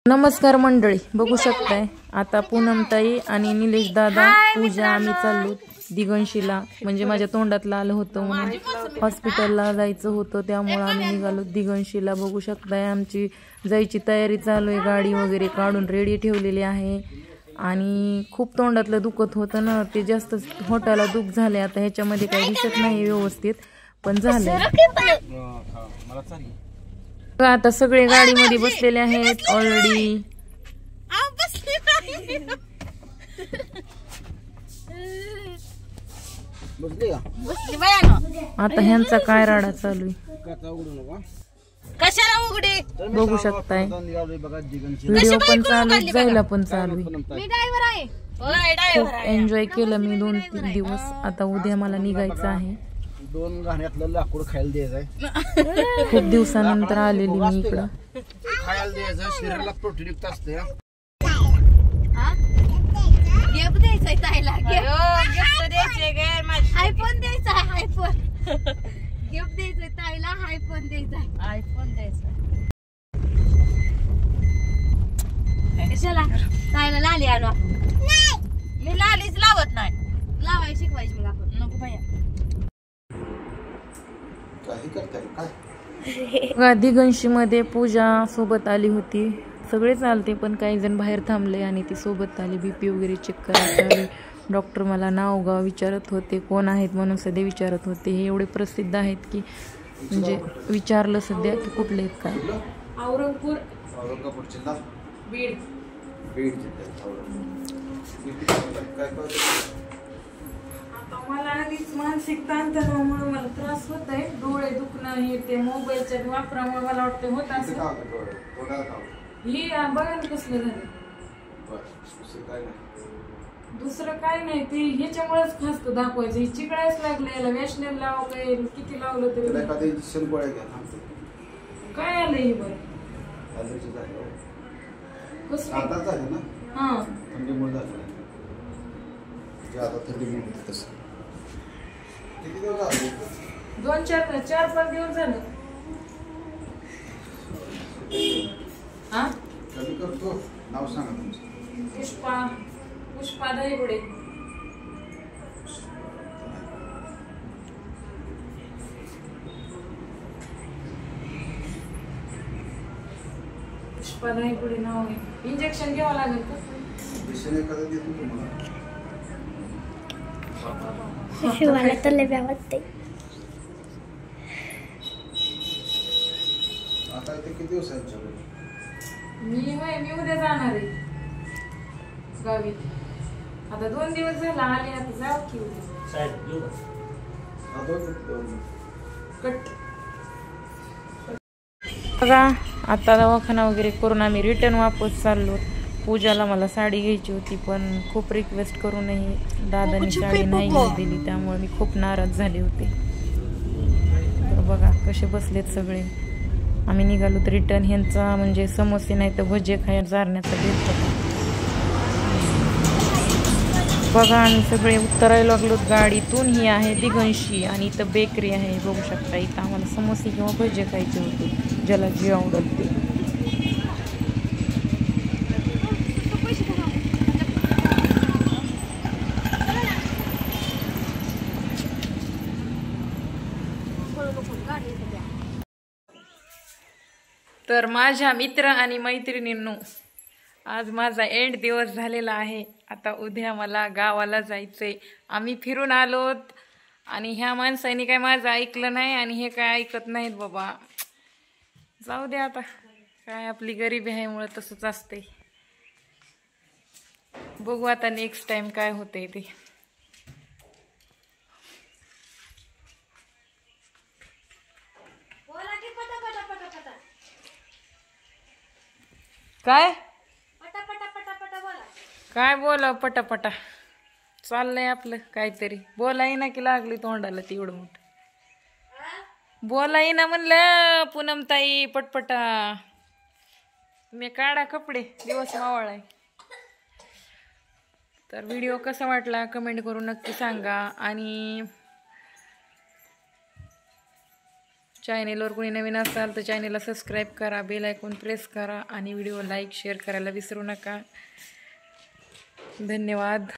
नमस्कार मंडळी, बघू शकताय आता पूनमताई आणि निलेश दादा पूजा आम्ही चाललो दिगंशीला. म्हणजे माझ्या तोंडातलं आलं होतं म्हणून हॉस्पिटलला जायचं होतं, त्यामुळे आम्ही निघालो दिगंशीला. बघू शकताय आमची जायची तयारी चालू आहे, गाडी वगैरे काढून रेडी ठेवलेली आहे. आणि खूप तोंडातलं दुखत होतं ना, ते जास्त होटाला दुख झाले. आता ह्याच्यामध्ये काही दिसत नाही व्यवस्थित, पण झालंय. आता सगळे गाडीमध्ये बसलेले आहेत ऑलरेडी. आता ह्यांचा काय राडा चालू आहे कशाला उघडी बघू शकताय. व्हिडिओ पण चालू आहे, जायला पण चालू आहे. खूप एन्जॉय केलं मी 2-3 दिवस. आता उद्या मला निघायचं आहे. 2 घाण्यातलं लाकूड खायला द्यायचंय. खूप दिवसानंतर आलेली मी इकडं. खायला द्यायचं, शरीराला प्रोटीन युक्त असते. गिफ्ट द्यायचंय ताईला, गिफ्ट द्यायचंय, आयफोन द्यायचा, आयफोन गिफ्ट द्यायचंय ताईला, आयफोन द्यायचा, आयफोन द्यायचा. कशाला ताईला लाली आणू आपण? मी लालीच लावत नाही, लावायला शिकवायची मला आपण. नको भैया दिगंशी मध्ये पूजा सोबत आली होती. सगळे चालते, पण काही जण बाहेर थांबले आणि ती सोबत आली. बीपी वगैरे चेक करायला. डॉक्टर मला नाव गाव विचारत होते, कोण आहेत म्हणून सध्या विचारत होते. हे एवढे प्रसिद्ध आहेत की म्हणजे विचारलं सध्या की कुठले आहेत काय. औरंगापूर जिल्हा, बीड मला आधीच मानसिक ताणतणावामुळे मला त्रास होत आहे. डोळे दुखणं हे ते मोबाईलच्या वापरामुळे मला वाटतं होत असं. हे बघा कसलं झालं. दुसरं काय नाही, ते ह्याच्यामुळेच खास दाखवायचं. चिकळायच लागलं याला. वॅशनेल लाव काय किती लावलं तरी काय आलं हे बरं. कसं हा 2-4-5 दिवस झालं. हा नाव सांगा तुमचं. पुष्पा दहीपुडे. पुष्पा दहीपुडे नाव आहे. इंजेक्शन घ्यावं लागेल का? शिवाला तर लय आवडते. आता इथे किती दिवस आहेत? मी उद्या जाणार आहे गावी. आता 2 दिवस झाला आले, आता जाऊ की उद्या. बघा आता दवाखाना वगैरे करून आम्ही रिटर्न वापस चाललो. पूजाला मला साडी घ्यायची होती, पण खूप रिक्वेस्ट करूनही दादानी साडी नाही घेऊन दिली, त्यामुळे मी खूप नाराज झाले होते. तर बघा कसे बसलेत सगळे. आम्ही निघालो तर रिटर्न. ह्यांचा म्हणजे समोसे नाही तर भजे खायला जारण्याचा बेत होता. बघा आम्ही सगळे उतरायला लागलो गाडीतून. ही आहे दिगंशी आणि इथं बेकरी आहे बघू शकता. इथं आम्हाला समोसे किंवा भजे खायचे होते, ज्याला जे आवडत ते. तर माझ्या मित्र आणि मैत्रिणींनो, आज माझा एंड दिवस झालेला आहे. आता उद्या मला गावाला जायचंय. आम्ही फिरून आलोत आणि ह्या माणसाने काय माझं ऐकलं नाही आणि हे काय ऐकत नाहीत बाबा. जाऊ द्या आता, काय आपली गरिबी आहे मुळे तसंच असते. बघू आता नेक्स्ट टाइम काय होतंय ते. काय काय बोला पटापटा चाललंय आपलं काहीतरी. बोलाय ना की लागली तोंडाला ती एवढं मोठं. बोलाय ना म्हणलं पूनमताई पटपटा. मी काढा कपडे, दिवस मावळाय. तर व्हिडिओ कसा वाटला कमेंट करून नक्की सांगा. आणि चॅनेलवर कोणी नवीन असाल तर चॅनेलला सबस्क्राईब करा, बेल आयकॉन प्रेस करा आणि व्हिडिओ लाईक शेअर करायला विसरू नका. धन्यवाद.